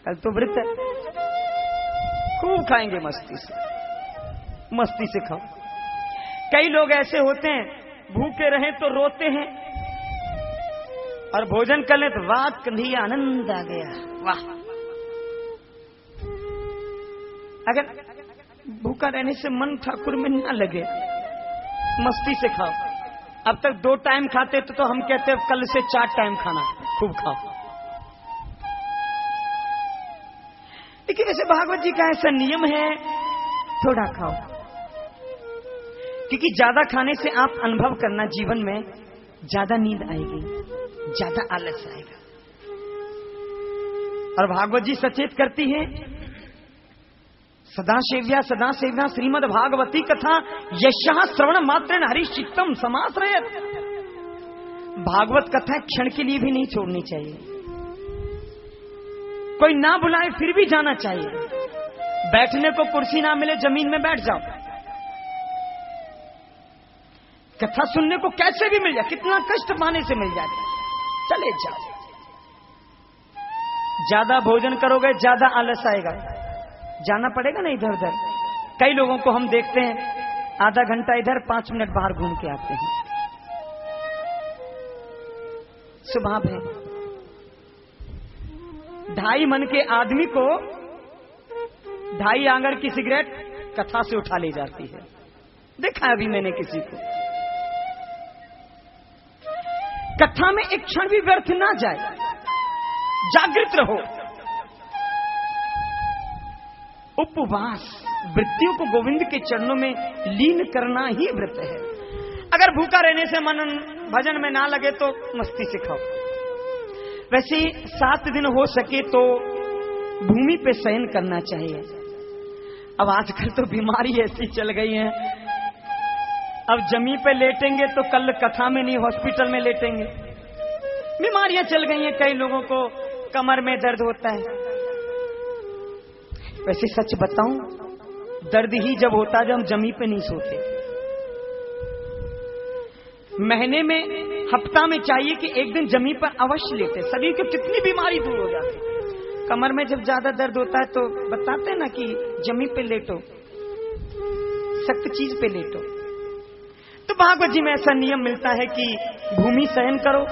कल तो व्रत है, खूब खाएंगे मस्ती से खाओ। कई लोग ऐसे होते हैं भूखे रहे तो रोते हैं और भोजन कर ले तो वाह कन्हैया आनंद आ गया, वाह। अगर भूखा रहने से मन ठाकुर में ना लगे, मस्ती से खाओ। अब तक 2 टाइम खाते तो हम कहते हैं कल से 4 टाइम खाना, खूब खाओ। लेकिन वैसे भागवत जी का ऐसा नियम है, थोड़ा खाओ, क्योंकि ज्यादा खाने से आप अनुभव करना जीवन में ज्यादा नींद आएगी, ज्यादा आलस आएगा। और भागवत जी सचेत करती है, सदा सेव्या श्रीमद् भागवती कथा यशः श्रवण मात्र हरि चित्तम समाश्रयत। भागवत कथा क्षण के लिए भी नहीं छोड़नी चाहिए। कोई ना बुलाए फिर भी जाना चाहिए। बैठने को कुर्सी ना मिले जमीन में बैठ जाओ। कथा सुनने को कैसे भी मिल जाए, कितना कष्ट पाने से मिल जाए, चले जाओ। ज्यादा भोजन करोगे ज्यादा आलस आएगा, जाना पड़ेगा ना इधर उधर। कई लोगों को हम देखते हैं आधा घंटा इधर 5 मिनट बाहर घूम के आते हैं। स्वभाव है। 2.5 मन के आदमी को 2.5 आंगन की सिगरेट कथा से उठा ले जाती है। देखा अभी मैंने किसी को। कथा में एक क्षण भी व्यर्थ ना जाए, जागृत रहो। उपवास, वृत्तियों को गोविंद के चरणों में लीन करना ही व्रत है। अगर भूखा रहने से मन भजन में ना लगे तो मस्ती से खाओ। वैसे 7 दिन हो सके तो भूमि पे शयन करना चाहिए। अब आजकल तो बीमारी ऐसी चल गई है, अब जमीन पे लेटेंगे तो कल कथा में नहीं हॉस्पिटल में लेटेंगे। बीमारियां चल गई हैं, कई लोगों को कमर में दर्द होता है। वैसे सच बताऊं, दर्द ही जब होता है जब हम जमीन पे नहीं सोते। महीने में हफ्ता में चाहिए कि एक दिन जमीन पर अवश्य लेते, शरीर की कितनी बीमारी दूर हो जाती। कमर में जब ज्यादा दर्द होता है तो बताते हैं ना कि जमीन पे लेटो, सख्त चीज पे लेटो। तो भागवत जी में ऐसा नियम मिलता है कि भूमि शयन करो,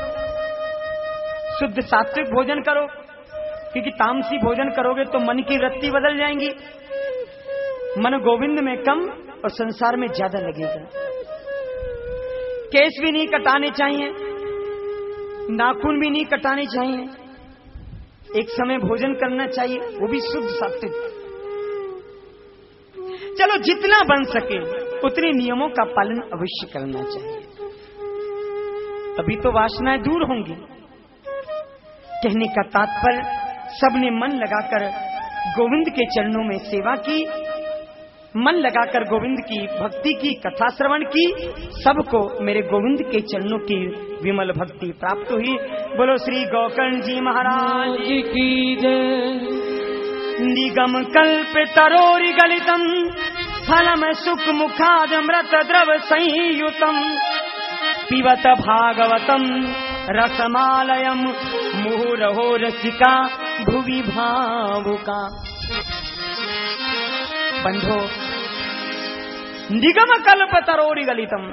शुद्ध सात्विक भोजन करो, क्योंकि तामसी भोजन करोगे तो मन की वृत्ति बदल जाएंगी। मन गोविंद में कम और संसार में ज्यादा लगेगा। केस भी नहीं कटाने चाहिए, नाखून भी नहीं कटाने चाहिए। एक समय भोजन करना चाहिए, वो भी शुद्ध सात्विक। चलो जितना बन सके उतने नियमों का पालन अवश्य करना चाहिए, तभी तो वासनाएं दूर होंगी। कहने का तात्पर्य, सबने मन लगाकर गोविंद के चरणों में सेवा की, मन लगाकर गोविंद की भक्ति की, कथा श्रवण की, सबको मेरे गोविंद के चरणों की विमल भक्ति प्राप्त हुई। बोलो श्री गोकर्ण जी महाराज की जय। निगम कल्प तरोरि गलितम फलम सुख मुखादमृत द्रव संयुतम पिबत भागवतम रसमालयम मुहुरहो रसिका भुवि भावुका। बंधो, निगम कल्प तरोरि गलितम,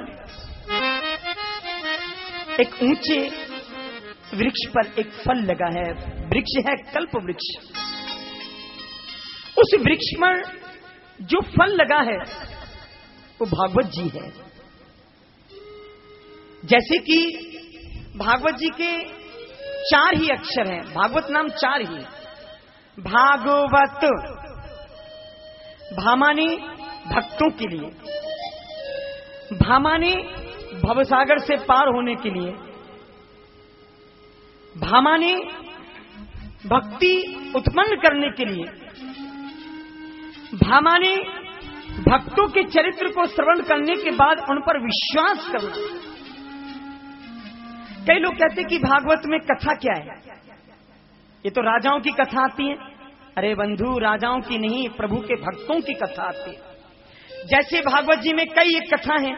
एक ऊंचे वृक्ष पर एक फल लगा है, वृक्ष है कल्प वृक्ष। उस वृक्ष पर जो फल लगा है वो भागवत जी है। जैसे कि भागवत जी के 4 ही अक्षर हैं, भागवत नाम 4 ही। भागवत, भामानी भक्तों के लिए, भामानी भवसागर से पार होने के लिए, भामानी भक्ति उत्पन्न करने के लिए, भामानी भक्तों के चरित्र को श्रवण करने के बाद उन पर विश्वास करना। कई लोग कहते हैं कि भागवत में कथा क्या है, ये तो राजाओं की कथा आती है। अरे बंधु, राजाओं की नहीं, प्रभु के भक्तों की कथा आती है। जैसे भागवत जी में कई एक कथा है।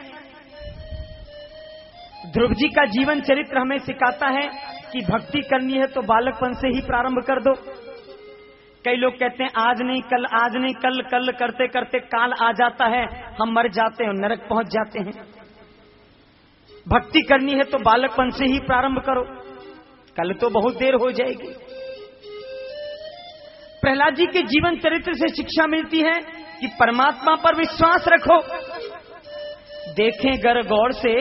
ध्रुव जी का जीवन चरित्र हमें सिखाता है कि भक्ति करनी है तो बालकपन से ही प्रारंभ कर दो। कई लोग कहते हैं आज नहीं कल, आज नहीं कल, कल करते करते काल आ जाता है, हम मर जाते हैं, नरक पहुंच जाते हैं। भक्ति करनी है तो बालकपन से ही प्रारंभ करो, कल तो बहुत देर हो जाएगी। प्रहलाद जी के जीवन चरित्र से शिक्षा मिलती है कि परमात्मा पर विश्वास रखो। देखें गर गौर से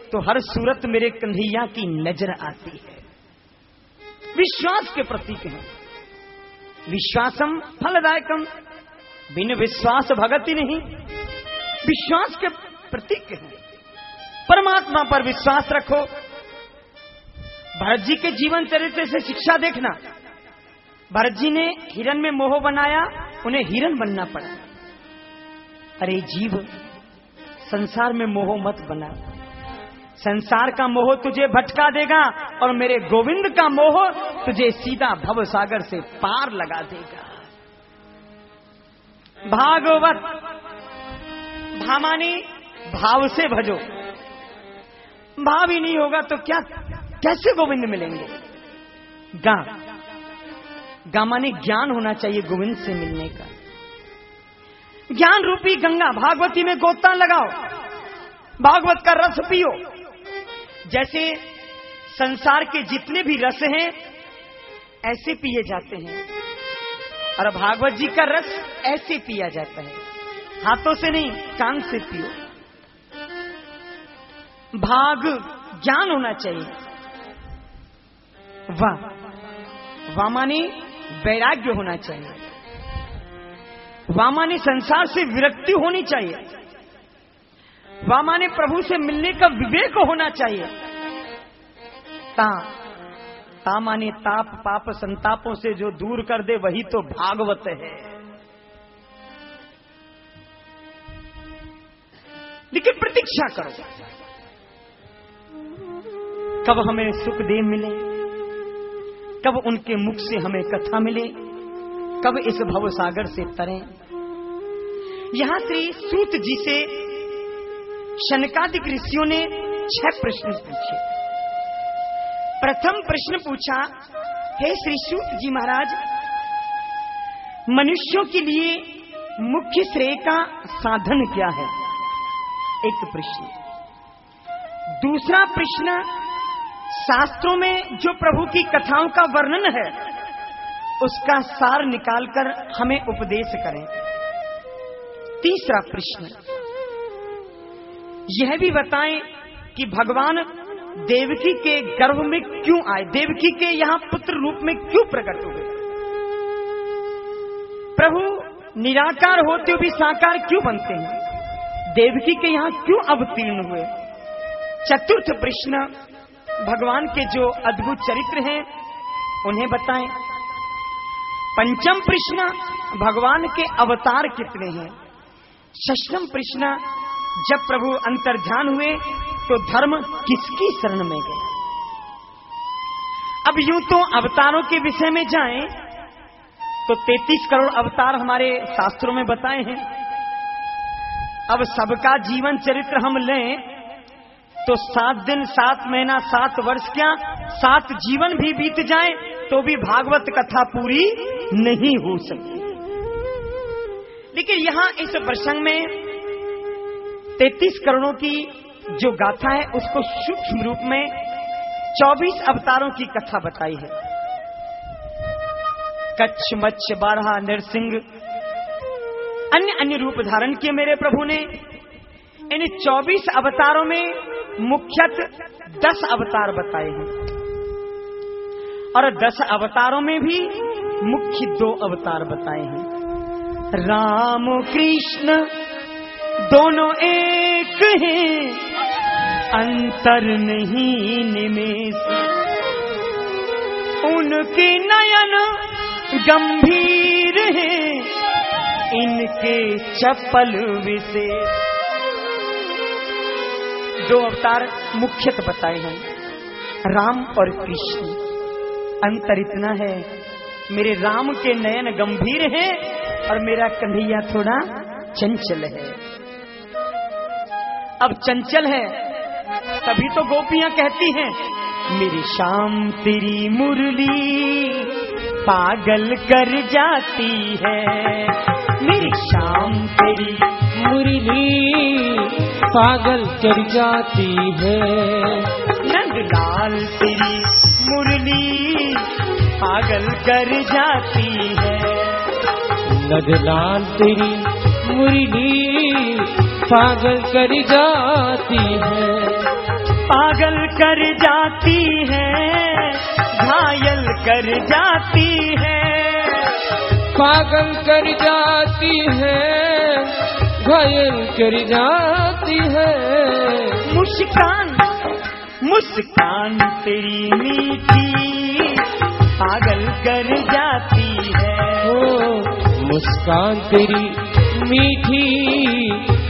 तो हर सूरत मेरे कन्हैया की नजर आती है। विश्वास के प्रतीक हैं। विश्वासम फलदायकम, बिन विश्वास भगति नहीं। विश्वास के प्रतीक हैं। परमात्मा पर विश्वास रखो। भरत जी के जीवन चरित्र से शिक्षा देखना। भरत जी ने हिरण में मोह बनाया, उन्हें हिरण बनना पड़ा। अरे जीव, संसार में मोह मत बना। संसार का मोह तुझे भटका देगा और मेरे गोविंद का मोह तुझे सीधा भव सागर से पार लगा देगा। भागवत, भामानी भाव से भजो। भाव ही नहीं होगा तो क्या, कैसे गोविंद मिलेंगे। गा माने ज्ञान होना चाहिए गोविंद से मिलने का। ज्ञान रूपी गंगा भागवती में गोता लगाओ, भागवत का रस पियो। जैसे संसार के जितने भी रस हैं ऐसे पिए जाते हैं, और भागवत जी का रस ऐसे पिया जाता है, हाथों से नहीं, कान से पियो। भाग ज्ञान होना चाहिए। वाह माने वैराग्य होना चाहिए। वाह माने संसार से विरक्ति होनी चाहिए। वाह माने प्रभु से मिलने का विवेक होना चाहिए। ता माने ताप पाप संतापों से जो दूर कर दे वही तो भागवत है। लेकिन प्रतीक्षा करो, कब हमें सुखदेव मिले, कब उनके मुख से हमें कथा मिले, कब इस भव सागर से तरें। यहां श्री सूत जी से शनकादिक ऋषियों ने 6 प्रश्न पूछे। प्रथम प्रश्न पूछा, हे श्री सूत जी महाराज, मनुष्यों के लिए मुख्य श्रेय का साधन क्या है? एक प्रश्न। दूसरा प्रश्न, शास्त्रों में जो प्रभु की कथाओं का वर्णन है उसका सार निकालकर हमें उपदेश करें। तीसरा प्रश्न, यह भी बताएं कि भगवान देवकी के गर्भ में क्यों आए, देवकी के यहां पुत्र रूप में क्यों प्रकट हुए, प्रभु निराकार होते हुए भी साकार क्यों बनते हैं, देवकी के यहां क्यों अवतीर्ण हुए। चतुर्थ प्रश्न, भगवान के जो अद्भुत चरित्र हैं उन्हें बताएं। पंचम प्रश्न, भगवान के अवतार कितने हैं। षष्ठम प्रश्न, जब प्रभु अंतर्ध्यान हुए तो धर्म किसकी शरण में गया। अब यूं तो अवतारों के विषय में जाएं तो 33 करोड़ अवतार हमारे शास्त्रों में बताए हैं। अब सबका जीवन चरित्र हम लें तो 7 दिन 7 महीना 7 वर्ष क्या 7 जीवन भी बीत जाए तो भी भागवत कथा पूरी नहीं हो सकती। लेकिन यहां इस प्रसंग में 33 करोड़ों की जो गाथा है उसको सूक्ष्म रूप में 24 अवतारों की कथा बताई है। कच्छ, मत्स्य, बारहा, नरसिंह, अन्य रूप धारण किए मेरे प्रभु ने। इन 24 अवतारों में मुख्यतः 10 अवतार बताए हैं और 10 अवतारों में भी मुख्य 2 अवतार बताए हैं। राम कृष्ण दोनों एक हैं, अंतर नहीं निमेष, उनके नयन गंभीर हैं, इनके चपल विशेष। 2 अवतार मुख्यतः बताए हैं, राम और कृष्ण। अंतर इतना है, मेरे राम के नयन गंभीर हैं और मेरा कन्हैया थोड़ा चंचल है। अब चंचल है तभी तो गोपियां कहती हैं मेरी शाम तेरी मुरली पागल कर जाती है। मेरी शाम तेरी मुरली पागल कर जाती है। नंदलाल तेरी मुरली पागल कर जाती है। नंदलाल तेरी मुरली पागल कर जाती है। पागल कर जाती है, घायल कर जाती है। पागल कर जाती है, घायल कर जाती है। मुस्कान मुस्कान तेरी मीठी पागल कर जाती है। ओ मुस्कान तेरी मीठी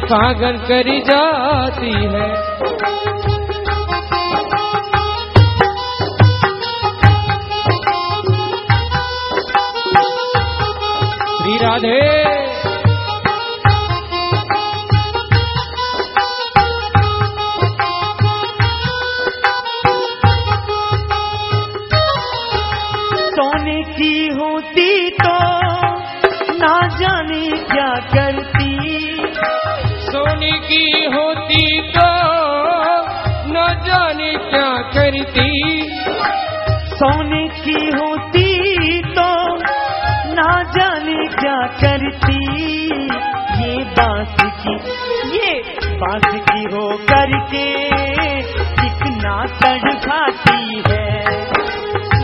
पागल कर जाती है। श्री राधे सोने की होती तो ना जाने क्या करती। सोने की होती तो न जाने क्या करती। सोने की होती तो ना जाने क्या करती। ये बांस की हो करके कितना तड़पाती है।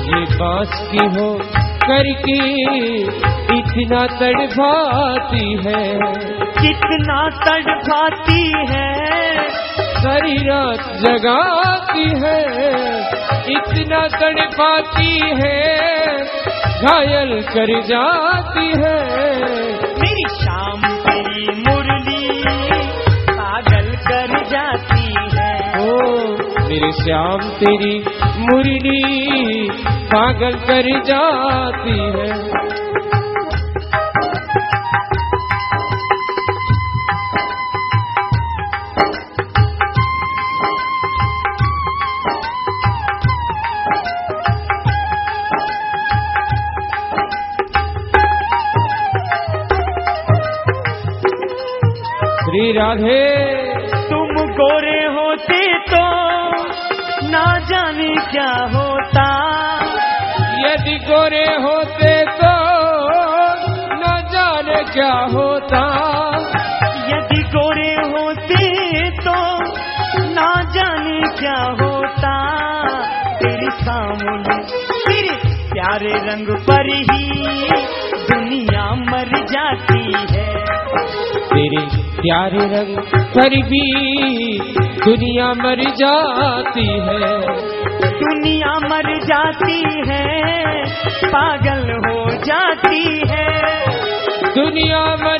ये बांस की हो करके इतना तड़पाती है। कितना तड़पाती है, सारी रात जगाती है। इतना तड़पाती है, घायल कर जाती है। मेरी शाम तेरी मुरली पागल कर जाती है। ओ मेरे श्याम तेरी मुरली पागल कर जाती है। श्री राधे तुम गोरे होते तो ना जाने क्या होता। यदि गोरे होते तो न जाने क्या होता। यदि गोरे होते तो ना जाने क्या होता। तेरे सामने तेरे प्यारे रंग पर ही दुनिया मर जाती है। तेरे प्यारे रंग पर भी दुनिया मर जाती है। दुनिया मर जाती है, पागल हो जाती है। दुनिया मर